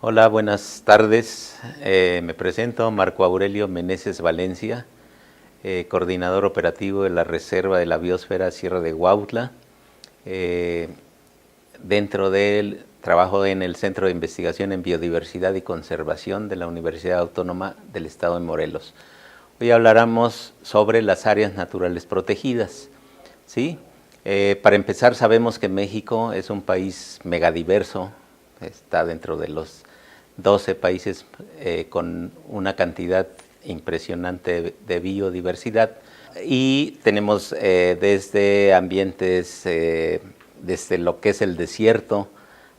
Hola, buenas tardes. Me presento, Marco Aurelio Meneses Valencia, coordinador operativo de la Reserva de la Biosfera Sierra de Huautla. Dentro del trabajo en el Centro de Investigación en Biodiversidad y Conservación de la Universidad Autónoma del Estado de Morelos. Hoy hablaremos sobre las áreas naturales protegidas. ¿Sí? Para empezar, sabemos que México es un país megadiverso, está dentro de los 12 países con una cantidad impresionante de biodiversidad, y tenemos desde ambientes, desde lo que es el desierto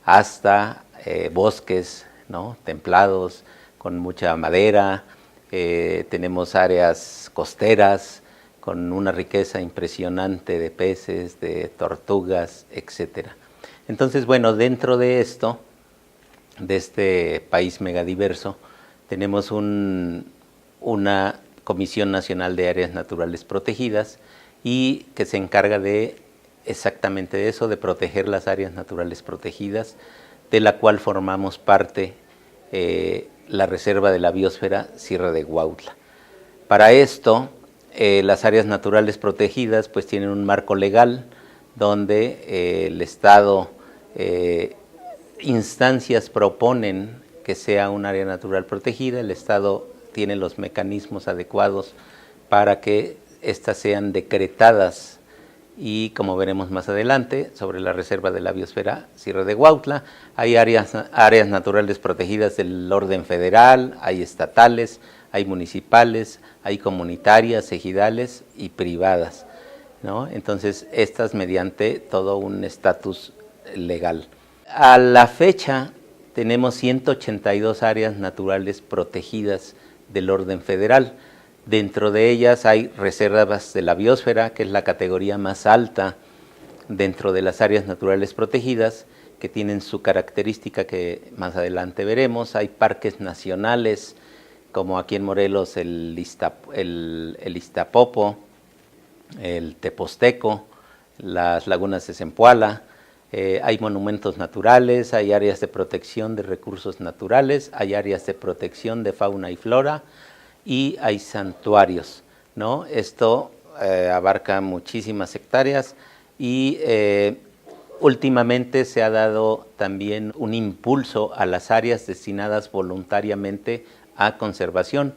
hasta bosques, ¿no?, templados con mucha madera. Tenemos áreas costeras con una riqueza impresionante de peces, de tortugas, etc. Entonces, bueno, dentro de esto, de este país megadiverso, tenemos una Comisión Nacional de Áreas Naturales Protegidas, y que se encarga de exactamente de eso, de proteger las áreas naturales protegidas, de la cual formamos parte la Reserva de la Biosfera Sierra de Huautla. Para esto, las áreas naturales protegidas pues tienen un marco legal donde el Estado, instancias proponen que sea un área natural protegida. El Estado tiene los mecanismos adecuados para que éstas sean decretadas, y como veremos más adelante, sobre la Reserva de la Biosfera Sierra de Huautla hay áreas naturales protegidas del orden federal, hay estatales, hay municipales, hay comunitarias, ejidales y privadas, ¿no? Entonces, estas mediante todo un estatus legal. A la fecha tenemos 182 áreas naturales protegidas del orden federal. Dentro de ellas hay reservas de la biosfera, que es la categoría más alta dentro de las áreas naturales protegidas, que tienen su característica que más adelante veremos. Hay parques nacionales, como aquí en Morelos el Iztapopo, el Teposteco, las lagunas de Zempoala. Hay monumentos naturales, hay áreas de protección de recursos naturales, hay áreas de protección de fauna y flora, y hay santuarios, ¿no? Esto abarca muchísimas hectáreas, y últimamente se ha dado también un impulso a las áreas destinadas voluntariamente a conservación,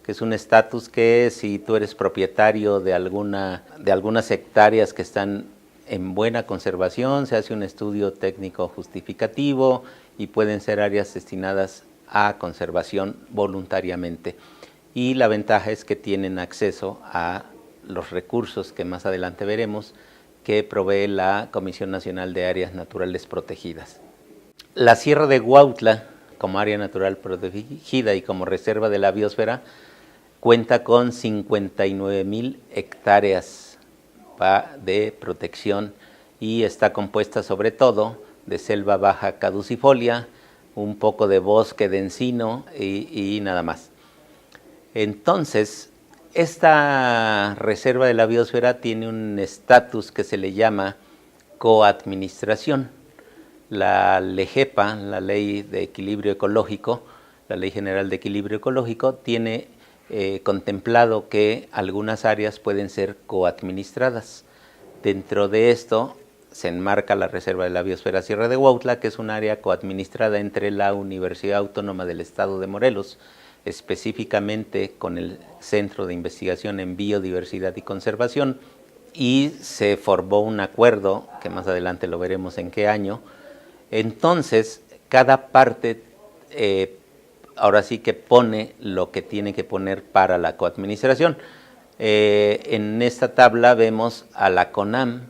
que es un estatus que, si tú eres propietario de algunas hectáreas que están en buena conservación, se hace un estudio técnico justificativo y pueden ser áreas destinadas a conservación voluntariamente. Y la ventaja es que tienen acceso a los recursos que más adelante veremos, que provee la Comisión Nacional de Áreas Naturales Protegidas. La Sierra de Huautla, como área natural protegida y como reserva de la biosfera, cuenta con 59,000 hectáreas de protección, y está compuesta sobre todo de selva baja caducifolia, un poco de bosque de encino y nada más. Entonces, esta reserva de la biosfera tiene un estatus que se le llama coadministración. La LEGEPA, la Ley de Equilibrio Ecológico, la Ley General de Equilibrio Ecológico, tiene contemplado que algunas áreas pueden ser coadministradas. Dentro de esto se enmarca la Reserva de la Biosfera Sierra de Huautla, que es un área coadministrada entre la Universidad Autónoma del Estado de Morelos, específicamente con el Centro de Investigación en Biodiversidad y Conservación, y se formó un acuerdo, que más adelante lo veremos en qué año. Entonces, cada parte ahora sí que pone lo que tiene que poner para la coadministración. En esta tabla vemos a la CONAM,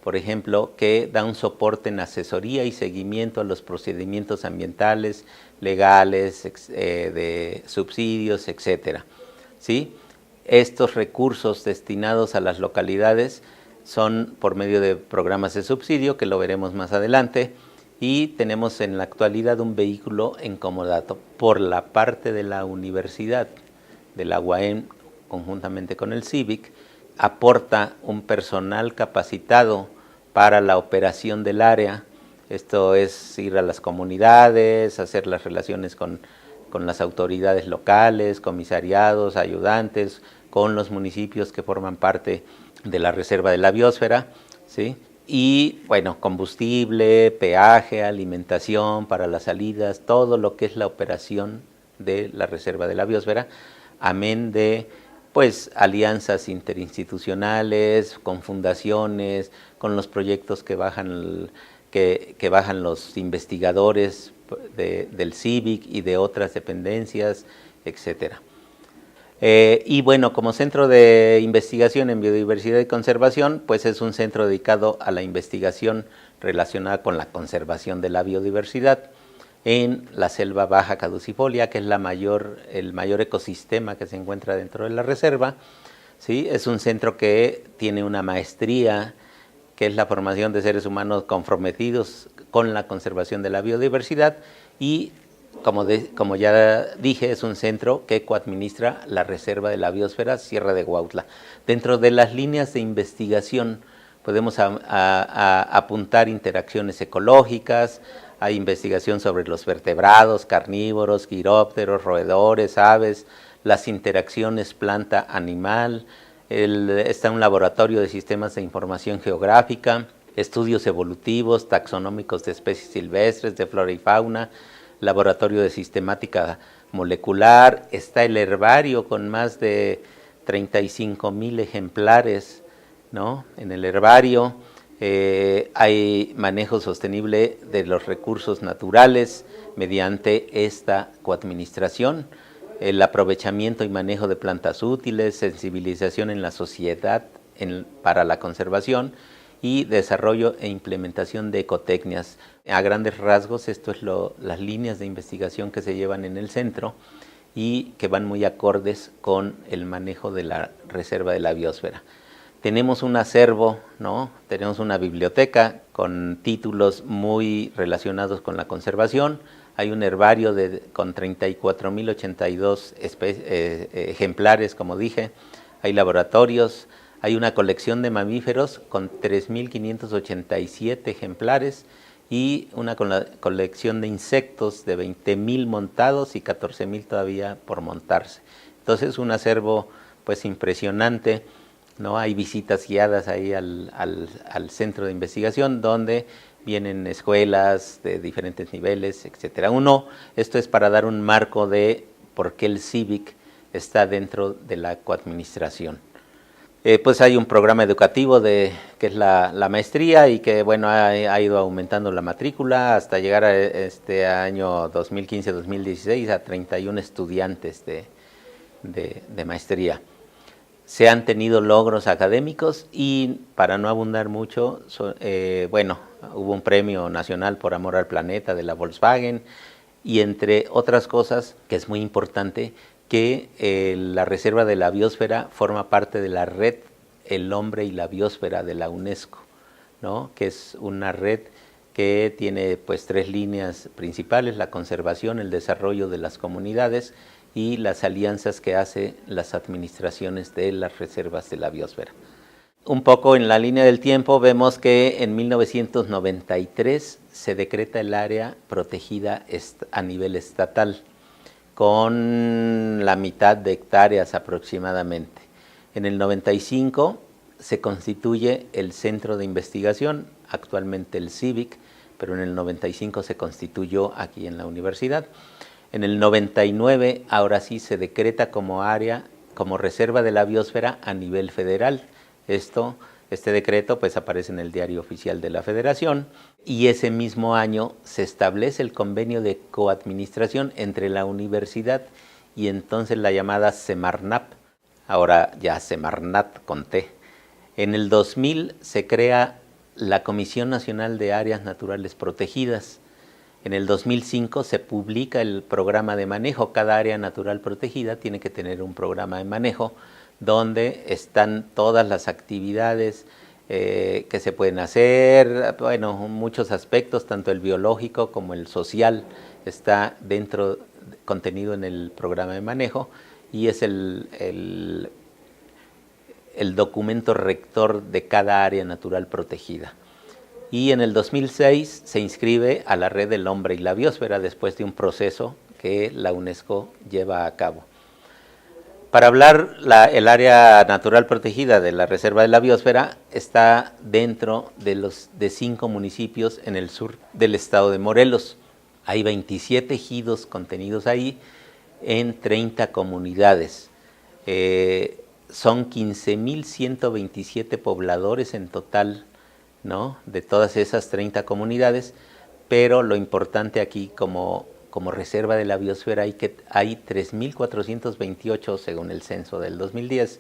por ejemplo, que da un soporte en asesoría y seguimiento a los procedimientos ambientales, legales, de subsidios, etcétera, ¿sí? Estos recursos destinados a las localidades son por medio de programas de subsidio, que lo veremos más adelante, y tenemos en la actualidad un vehículo en comodato por la parte de la universidad, de la UAM, conjuntamente con el CIVIC, aporta un personal capacitado para la operación del área, Esto es ir a las comunidades, hacer las relaciones con las autoridades locales, comisariados, ayudantes, con los municipios que forman parte de la Reserva de la Biosfera, ¿sí? Y bueno, combustible, peaje, alimentación para las salidas, todo lo que es la operación de la Reserva de la Biosfera, amén de pues alianzas interinstitucionales, con fundaciones, con los proyectos que bajan los investigadores del CIVIC y de otras dependencias, etcétera. Y bueno, como centro de investigación en biodiversidad y conservación, pues es un centro dedicado a la investigación relacionada con la conservación de la biodiversidad en la selva baja caducifolia, que es el mayor ecosistema que se encuentra dentro de la reserva. ¿Sí? Es un centro que tiene una maestría, que es la formación de seres humanos comprometidos con la conservación de la biodiversidad, y como ya dije, es un centro que coadministra la Reserva de la Biosfera Sierra de Huautla. Dentro de las líneas de investigación podemos apuntar interacciones ecológicas, hay investigación sobre los vertebrados, carnívoros, quirópteros, roedores, aves, las interacciones planta-animal, está un laboratorio de sistemas de información geográfica, estudios evolutivos, taxonómicos de especies silvestres, de flora y fauna, laboratorio de sistemática molecular, está el herbario con más de 35,000 ejemplares, ¿no? En el herbario hay manejo sostenible de los recursos naturales mediante esta coadministración, el aprovechamiento y manejo de plantas útiles, sensibilización en la sociedad para la conservación y desarrollo e implementación de ecotecnias. A grandes rasgos, esto es las líneas de investigación que se llevan en el centro y que van muy acordes con el manejo de la Reserva de la Biosfera. Tenemos un acervo, ¿no? Tenemos una biblioteca con títulos muy relacionados con la conservación. Hay un herbario con 34,082 ejemplares, como dije. Hay laboratorios. Hay una colección de mamíferos con 3,587 ejemplares y una colección de insectos de 20,000 montados y 14,000 todavía por montarse. Entonces, un acervo pues impresionante, ¿no? Hay visitas guiadas ahí al centro de investigación donde vienen escuelas de diferentes niveles, etcétera. Esto es para dar un marco de por qué el CIVIC está dentro de la coadministración. Pues hay un programa educativo que es la maestría y que bueno ha ido aumentando la matrícula hasta llegar a este año 2015-2016 a 31 estudiantes de maestría. Se han tenido logros académicos y para no abundar mucho, hubo un premio nacional por amor al planeta de la Volkswagen y entre otras cosas, que es muy importante, que la Reserva de la Biosfera forma parte de la red El Hombre y la Biosfera de la UNESCO, ¿no? Que es una red que tiene pues 3 líneas principales: la conservación, el desarrollo de las comunidades y las alianzas que hacen las administraciones de las reservas de la biosfera. Un poco en la línea del tiempo vemos que en 1993 se decreta el área protegida a nivel estatal, con la mitad de hectáreas aproximadamente. En el 95 se constituye el centro de investigación, actualmente el CIVIC, pero en el 95 se constituyó aquí en la universidad. En el 99 ahora sí se decreta como área, como reserva de la biosfera a nivel federal. Este decreto pues aparece en el Diario Oficial de la Federación y ese mismo año se establece el convenio de coadministración entre la universidad y entonces la llamada Semarnap, ahora ya Semarnat con T. En el 2000 se crea la Comisión Nacional de Áreas Naturales Protegidas. En el 2005 se publica el programa de manejo. Cada área natural protegida tiene que tener un programa de manejo donde están todas las actividades que se pueden hacer, bueno, muchos aspectos, tanto el biológico como el social está contenido en el programa de manejo y es el documento rector de cada área natural protegida. y en el 2006 se inscribe a la Red del Hombre y la Biosfera después de un proceso que la UNESCO lleva a cabo. Para hablar, el área natural protegida de la Reserva de la Biosfera está dentro de 5 municipios en el sur del estado de Morelos. Hay 27 ejidos contenidos ahí en 30 comunidades. Son 15,127 pobladores en total, ¿no?, de todas esas 30 comunidades, pero lo importante aquí como reserva de la biosfera hay 3,428, según el censo del 2010,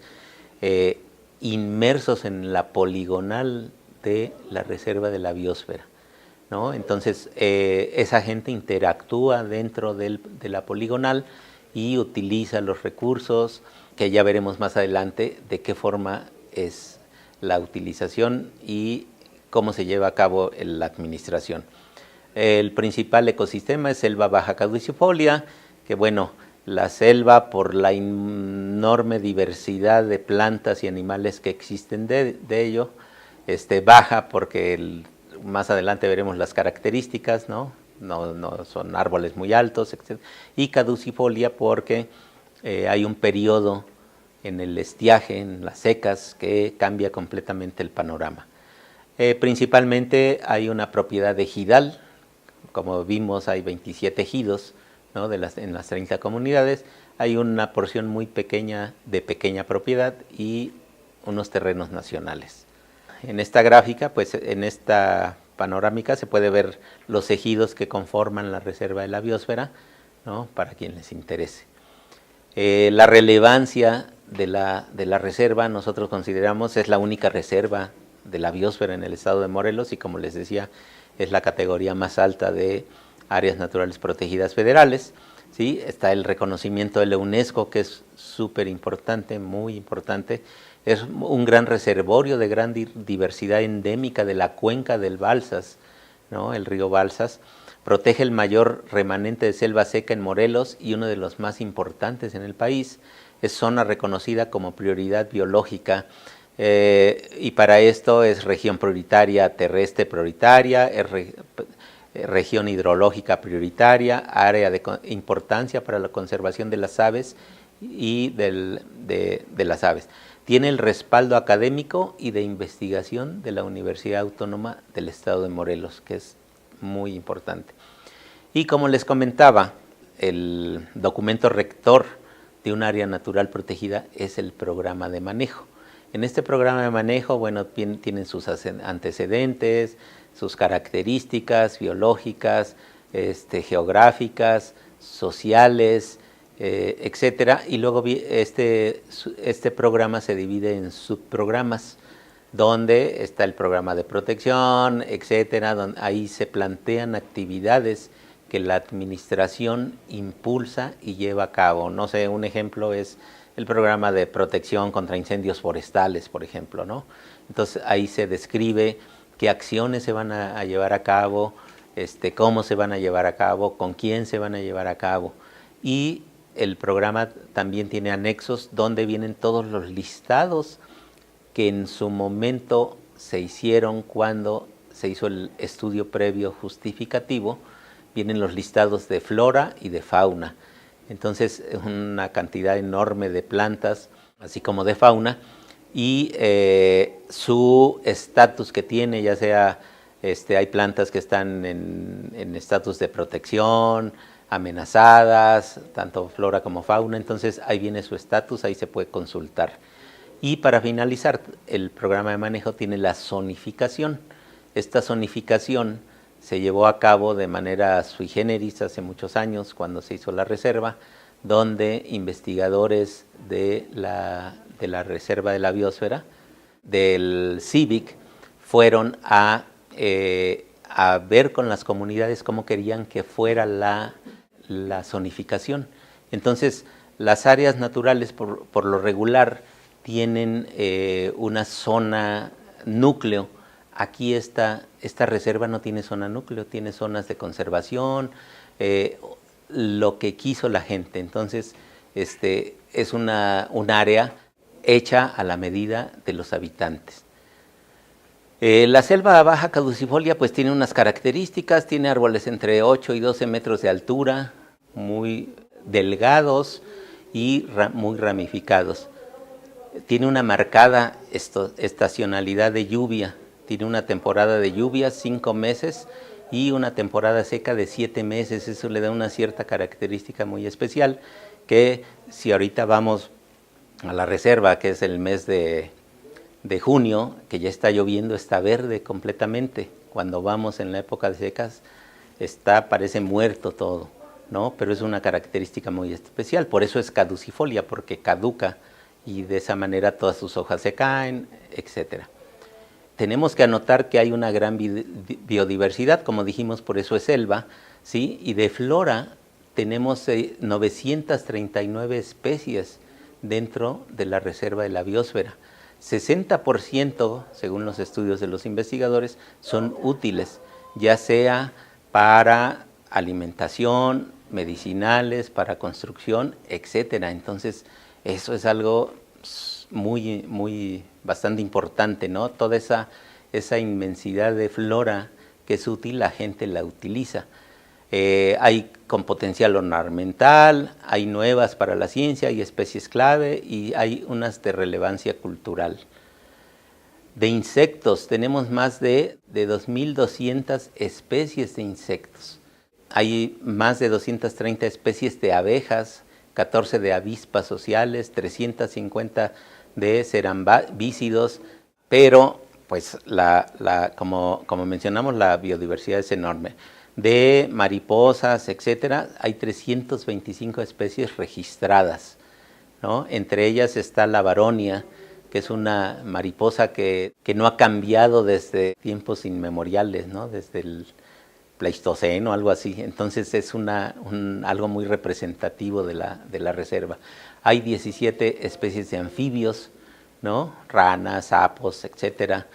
inmersos en la poligonal de la reserva de la biosfera, ¿no? Entonces, esa gente interactúa dentro de la poligonal y utiliza los recursos, que ya veremos más adelante de qué forma es la utilización y cómo se lleva a cabo la administración. El principal ecosistema es selva baja caducifolia, que bueno, la selva, por la enorme diversidad de plantas y animales que existen de ello, baja porque más adelante veremos las características, ¿no? No son árboles muy altos, etc. Y caducifolia porque hay un periodo en el estiaje, en las secas, que cambia completamente el panorama. Principalmente hay una propiedad ejidal. Como vimos, hay 27 ejidos, ¿no?, en las 30 comunidades. Hay una porción muy pequeña de pequeña propiedad y unos terrenos nacionales. En esta gráfica, pues en esta panorámica, se puede ver los ejidos que conforman la reserva de la biosfera, ¿no?, para quien les interese. La relevancia de la reserva, nosotros consideramos, es la única reserva de la biosfera en el estado de Morelos y, como les decía, es la categoría más alta de áreas naturales protegidas federales, ¿sí? Está el reconocimiento de la UNESCO, que es súper importante, muy importante. Es un gran reservorio de gran diversidad endémica de la cuenca del Balsas, ¿no?, el río Balsas. Protege el mayor remanente de selva seca en Morelos y uno de los más importantes en el país. Es zona reconocida como prioridad biológica. Y para esto es región prioritaria terrestre prioritaria, región hidrológica prioritaria, área de importancia para la conservación de las aves y de las aves. Tiene el respaldo académico y de investigación de la Universidad Autónoma del Estado de Morelos, que es muy importante. Y como les comentaba, el documento rector de un área natural protegida es el programa de manejo. En este programa de manejo, bueno, tienen sus antecedentes, sus características biológicas, geográficas, sociales, etcétera. Y luego este programa se divide en subprogramas, donde está el programa de protección, etcétera, donde ahí se plantean actividades que la administración impulsa y lleva a cabo. No sé, un ejemplo es el programa de protección contra incendios forestales, por ejemplo, ¿no? Entonces ahí se describe qué acciones se van a llevar a cabo, cómo se van a llevar a cabo, con quién se van a llevar a cabo. Y el programa también tiene anexos donde vienen todos los listados que en su momento se hicieron cuando se hizo el estudio previo justificativo. Vienen los listados de flora y de fauna. Entonces, una cantidad enorme de plantas, así como de fauna, y su estatus que tiene, ya sea, hay plantas que están en estatus de protección, amenazadas, tanto flora como fauna. Entonces, ahí viene su estatus, ahí se puede consultar. Y para finalizar, el programa de manejo tiene la zonificación. Esta zonificación se llevó a cabo de manera sui generis hace muchos años, cuando se hizo la reserva, donde investigadores de la Reserva de la Biosfera, del CIVIC, fueron a ver con las comunidades cómo querían que fuera la zonificación. Entonces, las áreas naturales, por lo regular, tienen una zona núcleo. Aquí esta reserva no tiene zona núcleo, tiene zonas de conservación, lo que quiso la gente. Entonces, es un área hecha a la medida de los habitantes. La selva baja caducifolia pues tiene unas características, tiene árboles entre 8 y 12 metros de altura, muy delgados y muy ramificados. Tiene una marcada estacionalidad de lluvia, tiene una temporada de lluvia 5 meses y una temporada seca de 7 meses, eso le da una cierta característica muy especial, que si ahorita vamos a la reserva, que es el mes de junio, que ya está lloviendo, está verde completamente. Cuando vamos en la época de secas, parece muerto todo, ¿no? Pero es una característica muy especial, por eso es caducifolia, porque caduca y de esa manera todas sus hojas se caen, etcétera. Tenemos que anotar que hay una gran biodiversidad, como dijimos, por eso es selva, ¿sí? Y de flora tenemos 939 especies dentro de la reserva de la biosfera. 60%, según los estudios de los investigadores, son útiles, ya sea para alimentación, medicinales, para construcción, etcétera. Entonces, eso es algo bastante importante, ¿no? Toda esa inmensidad de flora que es útil, la gente la utiliza. Hay con potencial ornamental, hay nuevas para la ciencia, hay especies clave y hay unas de relevancia cultural. De insectos, tenemos más de 2.200 especies de insectos. Hay más de 230 especies de abejas, 14 de avispas sociales, 350 de cerambícidos, pero pues como mencionamos, la biodiversidad es enorme. De mariposas, etcétera, hay 325 especies registradas, ¿no? Entre ellas está la varonia, que es una mariposa que no ha cambiado desde tiempos inmemoriales, ¿no? Desde el Pleistoceno, algo así. Entonces es algo muy representativo de la reserva. Hay 17 especies de anfibios, ¿no? Ranas, sapos, etcétera.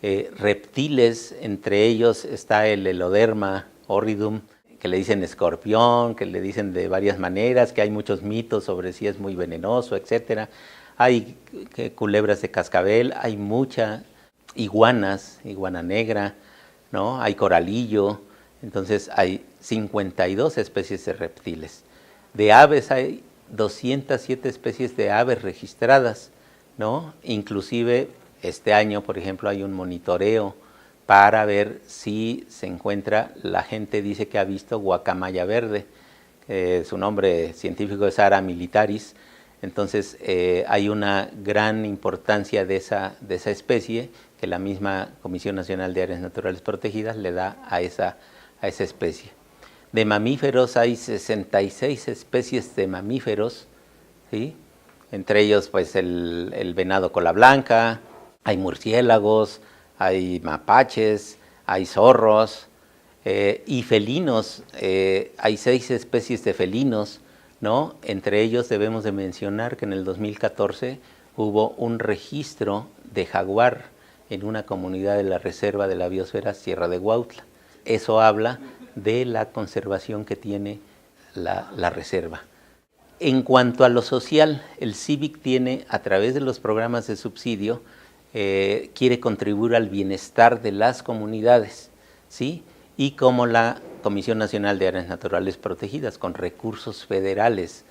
Reptiles, entre ellos está el Heloderma horridum, que le dicen escorpión, que le dicen de varias maneras, que hay muchos mitos sobre si es muy venenoso, etcétera. Hay culebras de cascabel, hay muchas iguanas, iguana negra, ¿no? Hay coralillo, entonces hay 52 especies de reptiles. De aves hay 207 especies de aves registradas, ¿no? Inclusive este año, por ejemplo, hay un monitoreo para ver si se encuentra, la gente dice que ha visto guacamaya verde, su nombre científico es Ara militaris. Entonces hay una gran importancia de esa especie que la misma Comisión Nacional de Áreas Naturales Protegidas le da a esa especie. De mamíferos hay 66 especies de mamíferos, ¿sí? Entre ellos pues el venado cola blanca, hay murciélagos, hay mapaches, hay zorros y felinos, hay 6 especies de felinos, ¿no? Entre ellos debemos de mencionar que en el 2014 hubo un registro de jaguar en una comunidad de la reserva de la biosfera Sierra de Huautla. Eso habla de la conservación que tiene la reserva. En cuanto a lo social, el CIVIC tiene, a través de los programas de subsidio, quiere contribuir al bienestar de las comunidades, ¿sí? Y como la Comisión Nacional de Áreas Naturales Protegidas, con recursos federales,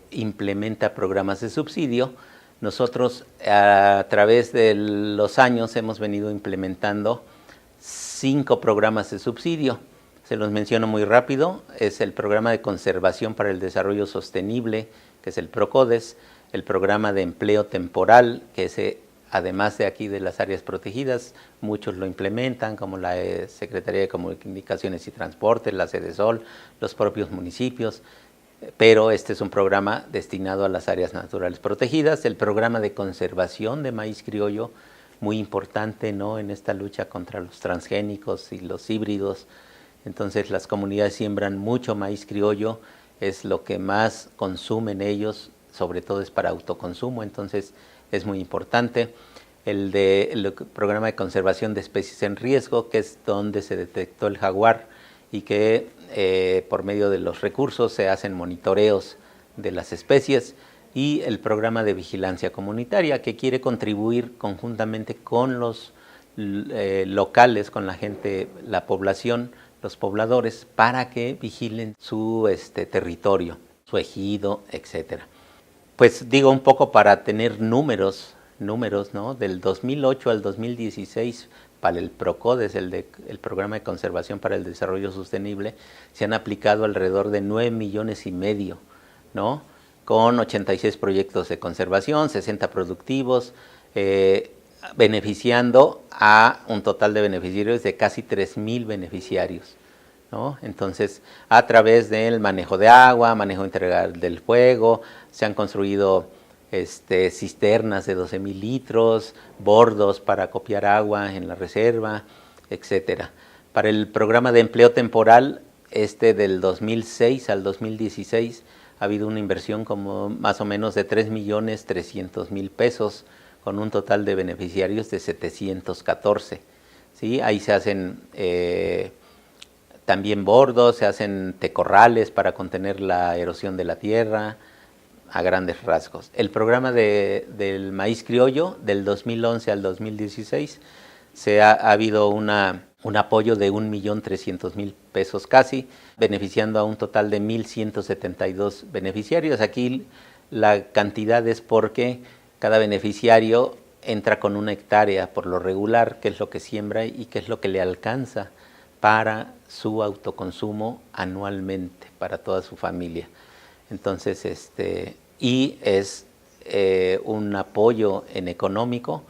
implementa programas de subsidio, nosotros a través de los años hemos venido implementando 5 programas de subsidio. Se los menciono muy rápido. Es el Programa de Conservación para el Desarrollo Sostenible, que es el PROCODES, el Programa de Empleo Temporal, que es además de aquí de las áreas protegidas, muchos lo implementan, como la Secretaría de Comunicaciones y Transportes, la Sedesol, los propios municipios, pero este es un programa destinado a las áreas naturales protegidas. El programa de conservación de maíz criollo, muy importante, ¿no?, en esta lucha contra los transgénicos y los híbridos. Entonces las comunidades siembran mucho maíz criollo, es lo que más consumen ellos, sobre todo es para autoconsumo, entonces es muy importante. El programa de conservación de especies en riesgo, que es donde se detectó el jaguar y que por medio de los recursos se hacen monitoreos de las especies, y el programa de vigilancia comunitaria, que quiere contribuir conjuntamente con locales con la gente, la población, los pobladores, para que vigilen su territorio, su ejido, etcétera. Pues digo un poco para tener números, ¿no? Del 2008 al 2016, para el PROCODES, el Programa de Conservación para el Desarrollo Sostenible, se han aplicado alrededor de 9,5 millones, ¿no? Con 86 proyectos de conservación, 60 productivos, beneficiando a un total de beneficiarios de casi 3,000 beneficiarios, ¿no? Entonces, a través del manejo de agua, manejo integral del fuego, se han construido cisternas de 12,000 litros, bordos para acopiar agua en la reserva, etcétera. Para el programa de empleo temporal, del 2006 al 2016, ha habido una inversión como más o menos de 3,300,000 pesos, con un total de beneficiarios de 714. ¿Sí? Ahí se hacen también bordos, se hacen tecorrales para contener la erosión de la tierra, a grandes rasgos. El programa del maíz criollo, del 2011 al 2016, ha habido un apoyo de 1,300,000 pesos casi, beneficiando a un total de 1,172 beneficiarios. Aquí la cantidad es porque cada beneficiario entra con 1 hectárea por lo regular, que es lo que siembra y que es lo que le alcanza para su autoconsumo anualmente, para toda su familia. Entonces, y es un apoyo en económico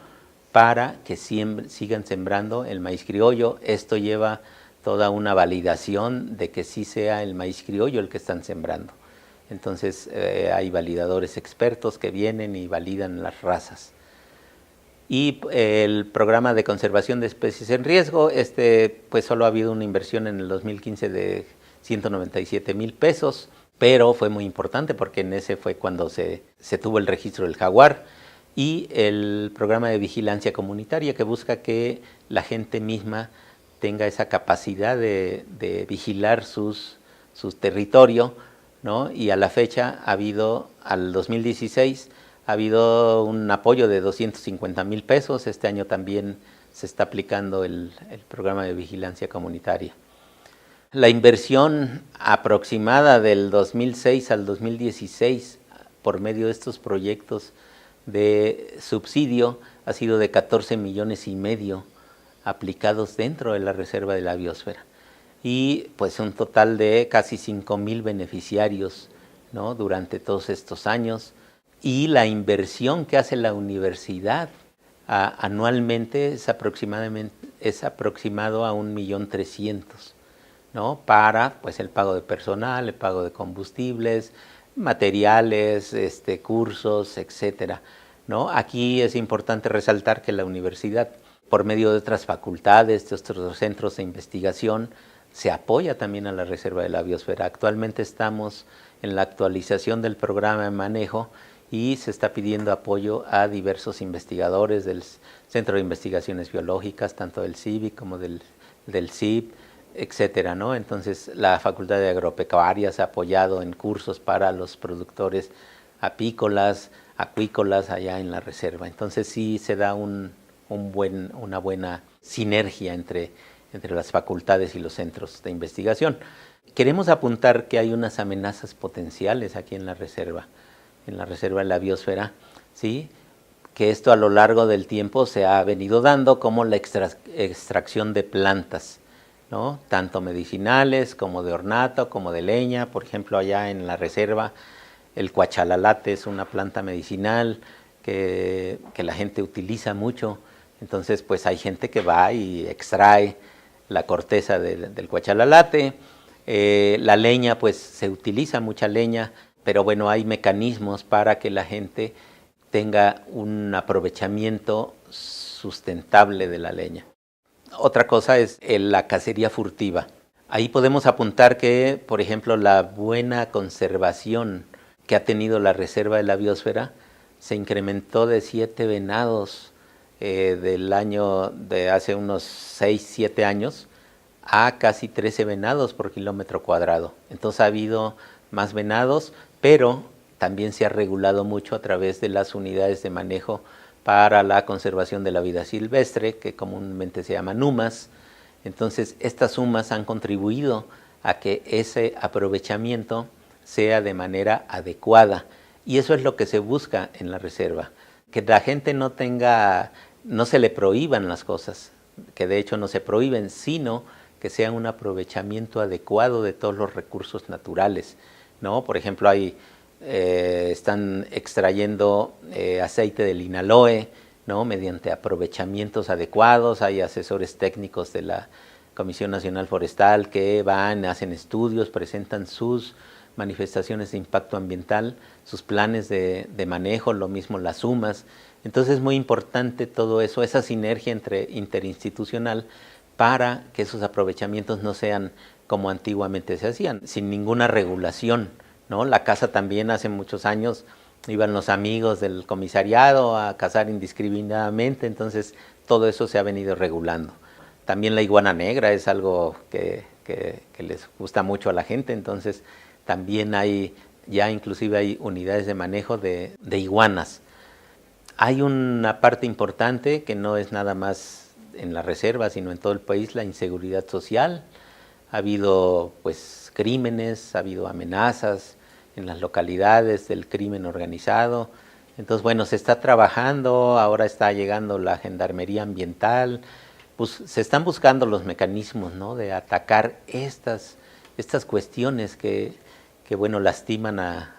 para que sigan sembrando el maíz criollo. Esto lleva toda una validación de que sí sea el maíz criollo el que están sembrando. Entonces, hay validadores expertos que vienen y validan las razas. Y el programa de conservación de especies en riesgo, pues solo ha habido una inversión en el 2015 de 197,000 pesos, pero fue muy importante porque en ese fue cuando se tuvo el registro del jaguar, y el programa de vigilancia comunitaria, que busca que la gente misma tenga esa capacidad de vigilar su territorio, ¿no? Y a la fecha al 2016, ha habido un apoyo de 250,000 pesos. Este año también se está aplicando el programa de vigilancia comunitaria. La inversión aproximada del 2006 al 2016 por medio de estos proyectos de subsidio ha sido de 14,5 millones aplicados dentro de la reserva de la biosfera, y pues un total de casi 5,000 beneficiarios, ¿no? Durante todos estos años. Y la inversión que hace la universidad anualmente es aproximado a 1,300,000, ¿no? Para pues el pago de personal, el pago de combustibles, materiales, cursos, etcétera, ¿no? Aquí es importante resaltar que la universidad, por medio de otras facultades, de otros centros de investigación, se apoya también a la Reserva de la Biosfera. Actualmente estamos en la actualización del programa de manejo y se está pidiendo apoyo a diversos investigadores del Centro de Investigaciones Biológicas, tanto del CIVIC como del CIP, etcétera, ¿no? Entonces, la Facultad de Agropecuaria se ha apoyado en cursos para los productores apícolas, acuícolas allá en la reserva. Entonces, sí se da una buena sinergia entre las facultades y los centros de investigación. Queremos apuntar que hay unas amenazas potenciales aquí en la reserva de la biosfera, ¿sí? Que esto a lo largo del tiempo se ha venido dando, como la extracción de plantas, ¿no? Tanto medicinales como de ornato, como de leña. Por ejemplo, allá en la reserva, el cuachalalate es una planta medicinal que la gente utiliza mucho. Entonces, pues hay gente que va y extrae la corteza del cuachalalate. La leña, pues se utiliza mucha leña, pero bueno, hay mecanismos para que la gente tenga un aprovechamiento sustentable de la leña. Otra cosa es la cacería furtiva. Ahí podemos apuntar que, por ejemplo, la buena conservación que ha tenido la Reserva de la Biosfera se incrementó de 7 venados del año de hace unos 6, 7 años a casi 13 venados por kilómetro cuadrado. Entonces ha habido más venados, pero también se ha regulado mucho a través de las unidades de manejo para la conservación de la vida silvestre, que comúnmente se llama UMAS. Entonces, estas UMAS han contribuido a que ese aprovechamiento sea de manera adecuada. Y eso es lo que se busca en la reserva, que la gente no se le prohíban las cosas, que de hecho no se prohíben, sino que sea un aprovechamiento adecuado de todos los recursos naturales, ¿no? Por ejemplo, están extrayendo aceite de linaloe, ¿no? Mediante aprovechamientos adecuados. Hay asesores técnicos de la Comisión Nacional Forestal que van, hacen estudios, presentan sus manifestaciones de impacto ambiental, sus planes de manejo, lo mismo las UMAS. Entonces es muy importante todo eso, esa sinergia interinstitucional, para que esos aprovechamientos no sean como antiguamente se hacían, sin ninguna regulación, ¿no? La caza también, hace muchos años iban los amigos del comisariado a cazar indiscriminadamente, entonces todo eso se ha venido regulando. También la iguana negra es algo que les gusta mucho a la gente, entonces también inclusive hay unidades de manejo de iguanas. Hay una parte importante que no es nada más en la reserva, sino en todo el país, la inseguridad social. Ha habido pues crímenes, ha habido amenazas en las localidades del crimen organizado. Entonces, bueno, se está trabajando, ahora está llegando la gendarmería ambiental, pues se están buscando los mecanismos, ¿no?, de atacar estas cuestiones que bueno, lastiman a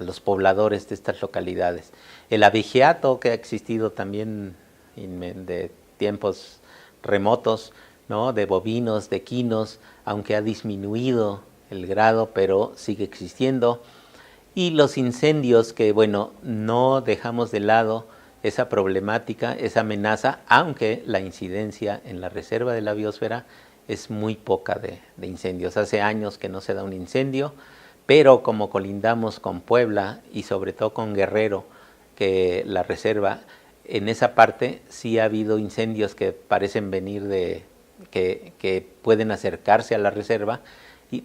los pobladores de estas localidades. El abigeato, que ha existido también de tiempos remotos, ¿no?, de bovinos, de equinos, aunque ha disminuido el grado, pero sigue existiendo. Y los incendios, que bueno, no dejamos de lado esa problemática, esa amenaza, aunque la incidencia en la reserva de la biosfera es muy poca de incendios. Hace años que no se da un incendio, pero como colindamos con Puebla y sobre todo con Guerrero, que la reserva, en esa parte sí ha habido incendios que parecen venir que pueden acercarse a la reserva,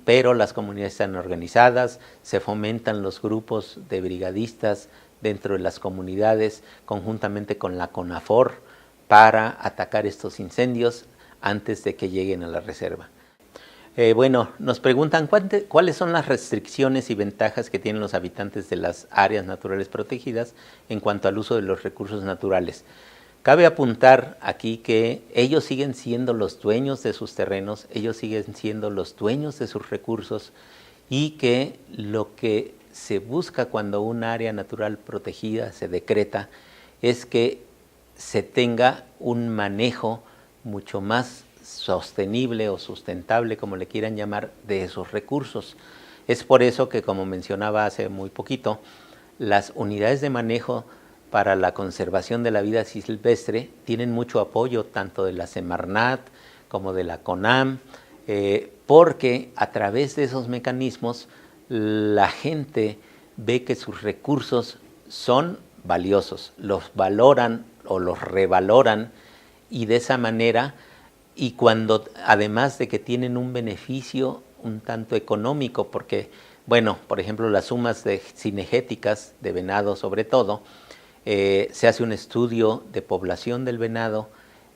pero las comunidades están organizadas, se fomentan los grupos de brigadistas dentro de las comunidades, conjuntamente con la CONAFOR, para atacar estos incendios antes de que lleguen a la reserva. Bueno, nos preguntan cuáles son las restricciones y ventajas que tienen los habitantes de las áreas naturales protegidas en cuanto al uso de los recursos naturales. Cabe apuntar aquí que ellos siguen siendo los dueños de sus terrenos, ellos siguen siendo los dueños de sus recursos, y que lo que se busca cuando un área natural protegida se decreta es que se tenga un manejo mucho más sostenible o sustentable, como le quieran llamar, de esos recursos. Es por eso que, como mencionaba hace muy poquito, las unidades de manejo para la conservación de la vida silvestre tienen mucho apoyo tanto de la Semarnat como de la CONAM, porque a través de esos mecanismos la gente ve que sus recursos son valiosos, los valoran o los revaloran, y de esa manera, y cuando además de que tienen un beneficio un tanto económico, porque, bueno, por ejemplo, las sumas cinegéticas de venado sobre todo, se hace un estudio de población del venado.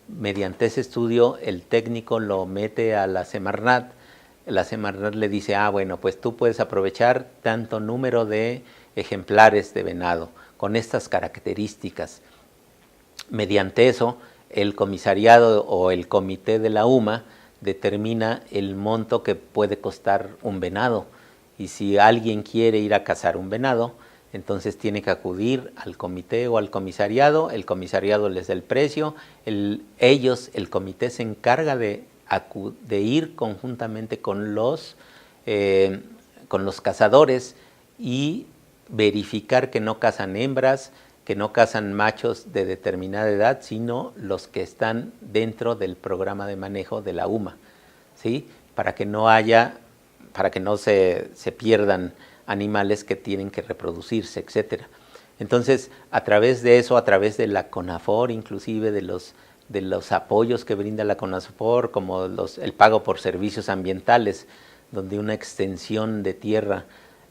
Mediante ese estudio el técnico lo mete a la Semarnat le dice, bueno, pues tú puedes aprovechar tanto número de ejemplares de venado con estas características. Mediante eso, el comisariado o el comité de la UMA determina el monto que puede costar un venado, y si alguien quiere ir a cazar un venado, entonces tiene que acudir al comité o al comisariado, el comisariado les da el precio, el comité se encarga de ir conjuntamente con los cazadores y verificar que no cazan hembras, que no cazan machos de determinada edad, sino los que están dentro del programa de manejo de la UMA, ¿sí? Para que no se pierdan animales que tienen que reproducirse, etcétera. Entonces, a través de eso, a través de la CONAFOR, inclusive de los apoyos que brinda la CONAFOR, como el pago por servicios ambientales, donde una extensión de tierra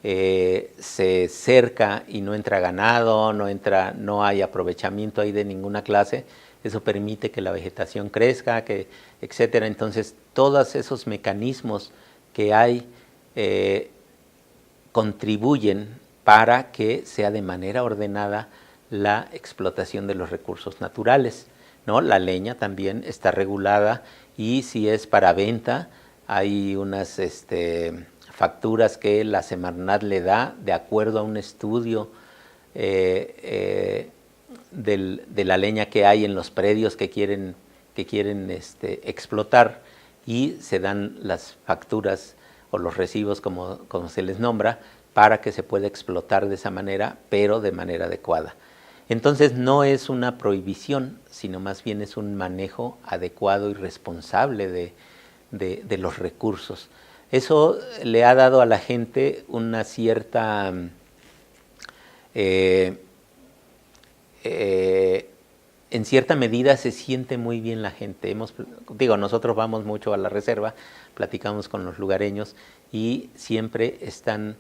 se cerca y no entra ganado, no hay aprovechamiento ahí de ninguna clase. Eso permite que la vegetación crezca, etcétera. Entonces, todos esos mecanismos que hay contribuyen para que sea de manera ordenada la explotación de los recursos naturales, ¿no? La leña también está regulada y si es para venta, hay unas facturas que la Semarnat le da de acuerdo a un estudio de la leña que hay en los predios que quieren explotar, y se dan las facturas o los recibos, como se les nombra, para que se pueda explotar de esa manera, pero de manera adecuada. Entonces no es una prohibición, sino más bien es un manejo adecuado y responsable de los recursos. Eso le ha dado a la gente una cierta en cierta medida se siente muy bien la gente. Nosotros vamos mucho a la reserva, platicamos con los lugareños y siempre están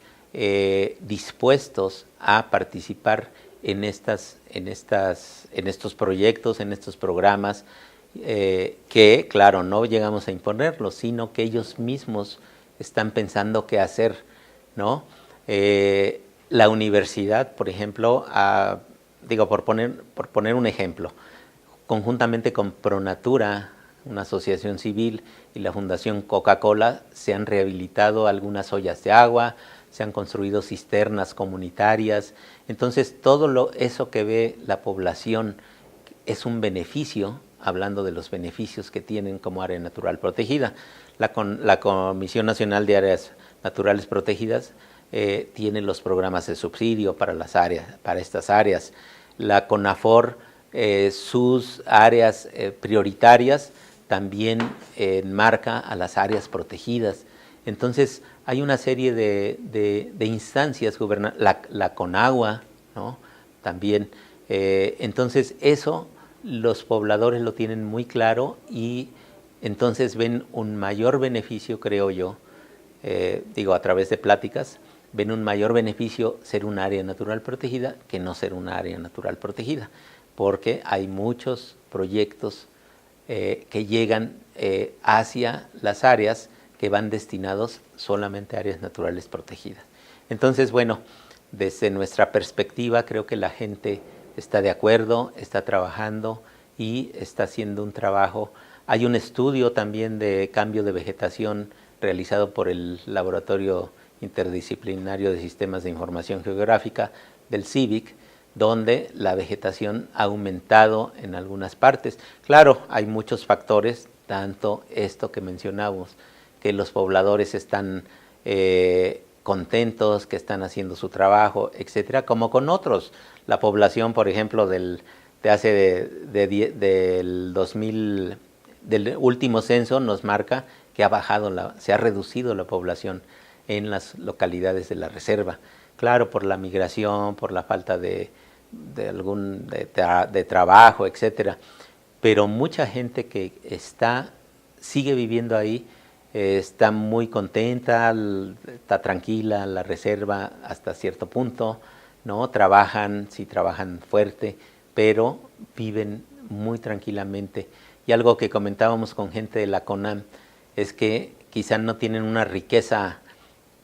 dispuestos a participar en estos proyectos, en estos programas, que claro, no llegamos a imponerlos, sino que ellos mismos están pensando qué hacer, ¿no? La universidad, por ejemplo, por poner un ejemplo, conjuntamente con Pronatura, una asociación civil, y la Fundación Coca-Cola, se han rehabilitado algunas ollas de agua, se han construido cisternas comunitarias. Entonces, todo eso que ve la población es un beneficio, hablando de los beneficios que tienen como área natural protegida. La Comisión Nacional de Áreas Naturales Protegidas tiene los programas de subsidio para estas áreas. La CONAFOR, sus áreas prioritarias también enmarca a las áreas protegidas. Entonces hay una serie de instancias gubernamentales, la CONAGUA, ¿no? También. Entonces eso los pobladores lo tienen muy claro y entonces ven un mayor beneficio, creo yo, a través de pláticas, ven un mayor beneficio ser un área natural protegida que no ser un área natural protegida, porque hay muchos proyectos que llegan hacia las áreas que van destinados solamente a áreas naturales protegidas. Entonces, bueno, desde nuestra perspectiva creo que la gente está de acuerdo, está trabajando y está haciendo un trabajo. Hay un estudio también de cambio de vegetación realizado por el Laboratorio Interdisciplinario de Sistemas de Información Geográfica del CIVIC, donde la vegetación ha aumentado en algunas partes. Claro, hay muchos factores, tanto esto que mencionamos, que los pobladores están contentos, que están haciendo su trabajo, etcétera, como con otros. La población, por ejemplo, del último censo nos marca que se ha reducido la población en las localidades de la reserva. Claro, por la migración, por la falta de trabajo, etcétera. Pero mucha gente que sigue viviendo ahí, está muy contenta, está tranquila la reserva hasta cierto punto, ¿no? Sí trabajan fuerte, pero viven muy tranquilamente. Y algo que comentábamos con gente de la CONAM es que quizá no tienen una riqueza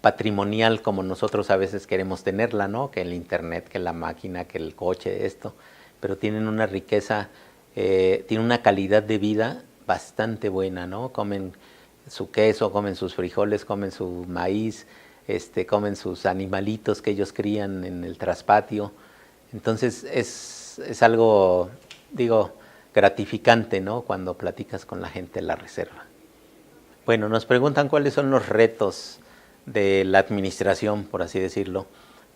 patrimonial como nosotros a veces queremos tenerla, ¿no? Que el internet, que la máquina, que el coche, esto, pero tienen una riqueza, tienen una calidad de vida bastante buena, ¿no? Comen su queso, comen sus frijoles, comen su maíz, comen sus animalitos que ellos crían en el traspatio. Entonces es algo, gratificante, ¿no? Cuando platicas con la gente de la reserva. Bueno, nos preguntan cuáles son los retos de la administración, por así decirlo,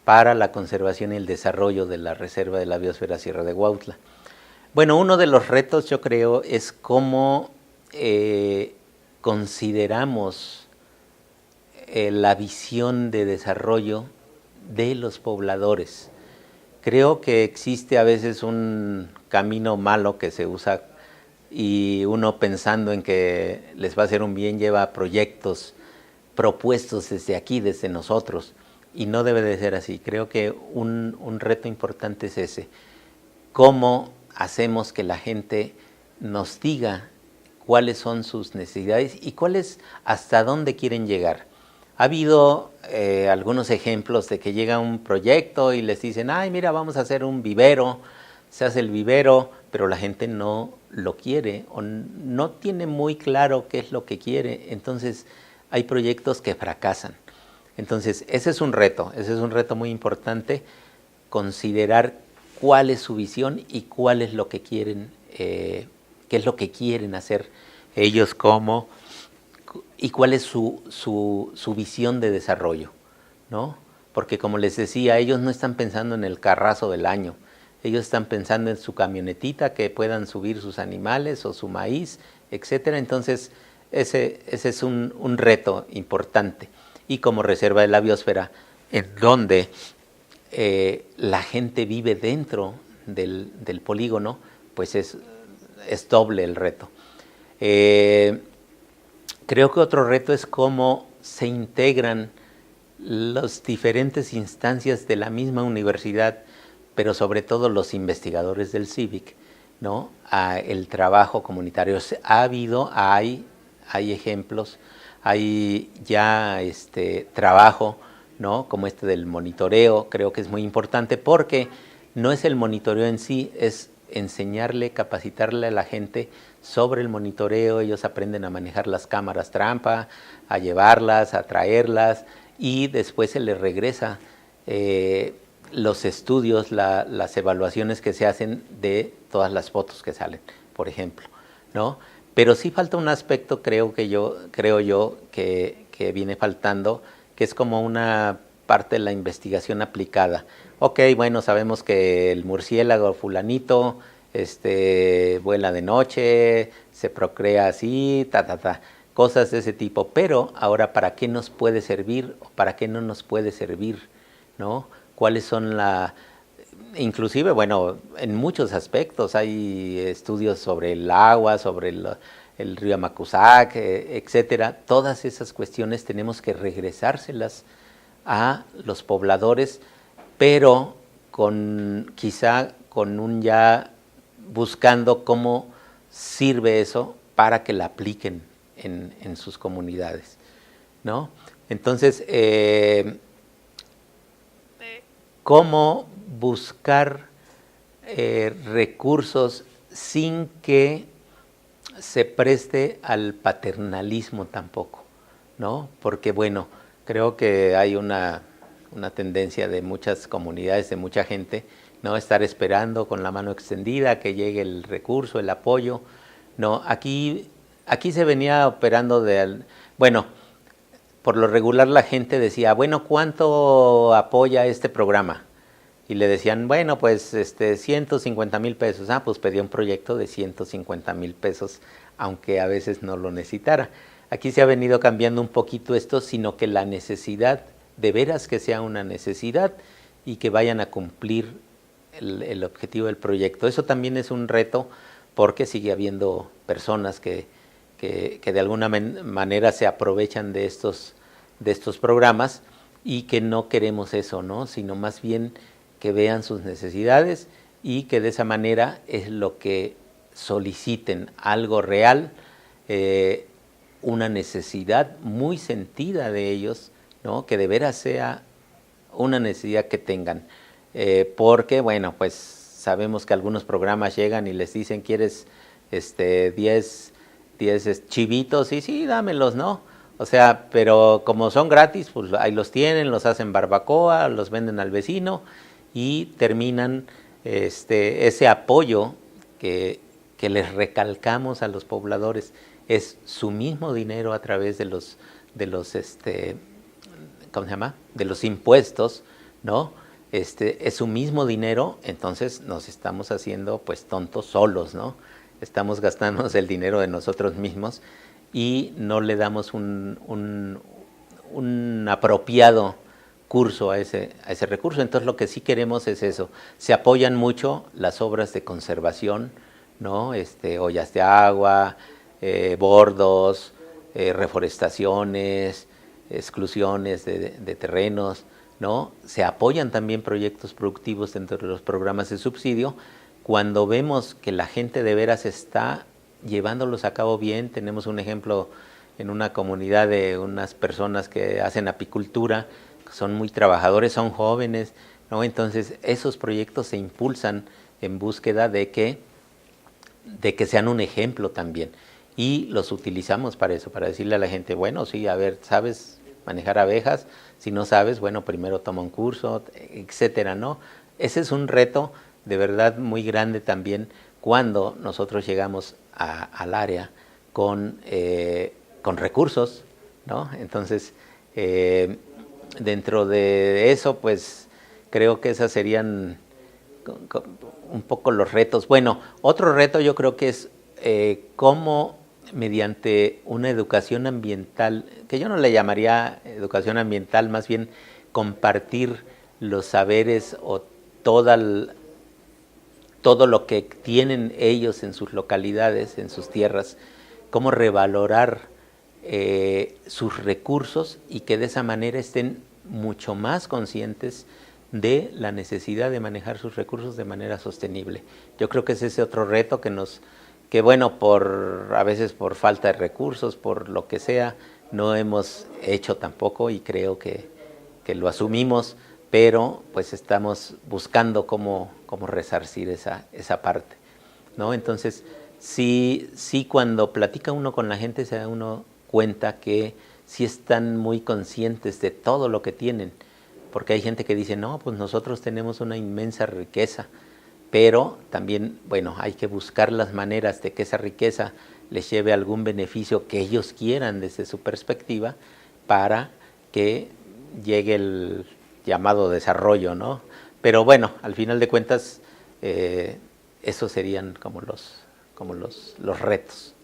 para la conservación y el desarrollo de la Reserva de la Biosfera Sierra de Huautla. Bueno, uno de los retos, yo creo, es cómo consideramos la visión de desarrollo de los pobladores. Creo que existe a veces un camino malo que se usa y uno pensando en que les va a hacer un bien lleva proyectos propuestos desde aquí, desde nosotros, y no debe de ser así. Creo que un reto importante es ese. ¿Cómo hacemos que la gente nos diga cuáles son sus necesidades y hasta dónde quieren llegar? Ha habido algunos ejemplos de que llega un proyecto y les dicen, ay, mira, vamos a hacer un vivero, se hace el vivero, pero la gente no lo quiere o no tiene muy claro qué es lo que quiere. Entonces hay proyectos que fracasan. Entonces ese es un reto muy importante, considerar cuál es su visión y cuál es lo que quieren, qué es lo que quieren hacer ellos y cuál es su visión de desarrollo, ¿no? Porque como les decía, ellos no están pensando en el carrazo del año, ellos están pensando en su camionetita que puedan subir sus animales o su maíz, etcétera. Entonces ese es un reto importante. Y como reserva de la biosfera, en donde la gente vive dentro del polígono, pues es doble el reto. Creo que otro reto es cómo se integran las diferentes instancias de la misma universidad, pero sobre todo los investigadores del CIVIC, ¿no?, a el trabajo comunitario. Hay ejemplos, hay ya trabajo, ¿no?, como del monitoreo. Creo que es muy importante porque no es el monitoreo en sí, es enseñarle, capacitarle a la gente sobre el monitoreo. Ellos aprenden a manejar las cámaras trampa, a llevarlas, a traerlas, y después se les regresa los estudios, las evaluaciones que se hacen de todas las fotos que salen, por ejemplo, ¿no? Pero sí falta un aspecto, creo yo que viene faltando, que es como una parte de la investigación aplicada. Ok, bueno, sabemos que el murciélago fulanito vuela de noche, se procrea así, cosas de ese tipo, pero ahora, ¿para qué nos puede servir o para qué no nos puede servir, ¿no? ¿Cuáles son inclusive, bueno, en muchos aspectos hay estudios sobre el agua, sobre el río Amacuzac, etcétera? Todas esas cuestiones tenemos que regresárselas a los pobladores, pero quizá buscando cómo sirve eso para que la apliquen en sus comunidades, ¿no? Entonces, cómo buscar recursos sin que se preste al paternalismo tampoco, ¿no? Porque, bueno, creo que hay una tendencia de muchas comunidades, de mucha gente, no estar esperando con la mano extendida que llegue el recurso, el apoyo. No, aquí se venía operando bueno, por lo regular la gente decía, bueno, ¿cuánto apoya este programa? Y le decían, bueno, pues 150,000 pesos. Pues pedía un proyecto de 150,000 pesos, aunque a veces no lo necesitara. Aquí se ha venido cambiando un poquito esto, sino que la necesidad, de veras que sea una necesidad y que vayan a cumplir el objetivo del proyecto. Eso también es un reto, porque sigue habiendo personas que de alguna manera se aprovechan de estos programas, y que no queremos eso, ¿no? Sino más bien que vean sus necesidades y que de esa manera es lo que soliciten, algo real, una necesidad muy sentida de ellos, ¿no?, que de veras sea una necesidad que tengan. Porque, bueno, pues sabemos que algunos programas llegan y les dicen, ¿quieres 10 chivitos? Y sí, dámelos, ¿no? O sea, pero como son gratis, pues ahí los tienen, los hacen barbacoa, los venden al vecino y terminan ese apoyo que les recalcamos a los pobladores. Es su mismo dinero a través de los ¿cómo se llama?, de los impuestos, ¿no? Es su mismo dinero. Entonces nos estamos haciendo pues tontos solos, ¿no? Estamos gastándonos el dinero de nosotros mismos y no le damos un apropiado curso a ese recurso. Entonces lo que sí queremos es eso. Se apoyan mucho las obras de conservación, ¿no? Ollas de agua, bordos, reforestaciones, exclusiones de terrenos, ¿no? Se apoyan también proyectos productivos dentro de los programas de subsidio. Cuando vemos que la gente de veras está llevándolos a cabo bien, tenemos un ejemplo en una comunidad de unas personas que hacen apicultura, son muy trabajadores, son jóvenes, ¿no? Entonces esos proyectos se impulsan en búsqueda de que sean un ejemplo también. Y los utilizamos para eso, para decirle a la gente, bueno, sí, a ver, ¿sabes manejar abejas? Si no sabes, bueno, primero toma un curso, etcétera, ¿no? Ese es un reto de verdad muy grande también cuando nosotros llegamos al área con recursos, ¿no? Entonces, dentro de eso, pues creo que esas serían un poco los retos. Bueno, otro reto yo creo que es cómo mediante una educación ambiental, que yo no le llamaría educación ambiental, más bien compartir los saberes o todo lo que tienen ellos en sus localidades, en sus tierras, cómo revalorar sus recursos y que de esa manera estén mucho más conscientes de la necesidad de manejar sus recursos de manera sostenible. Yo creo que es ese otro reto que bueno, a veces por falta de recursos, por lo que sea, no hemos hecho tampoco y creo que lo asumimos, pero pues estamos buscando cómo resarcir esa parte, ¿no? Entonces, sí cuando platica uno con la gente se da uno cuenta que sí están muy conscientes de todo lo que tienen, porque hay gente que dice, no, pues nosotros tenemos una inmensa riqueza, pero también, bueno, hay que buscar las maneras de que esa riqueza les lleve algún beneficio que ellos quieran desde su perspectiva para que llegue el llamado desarrollo, ¿no? Pero bueno, al final de cuentas, esos serían como los retos.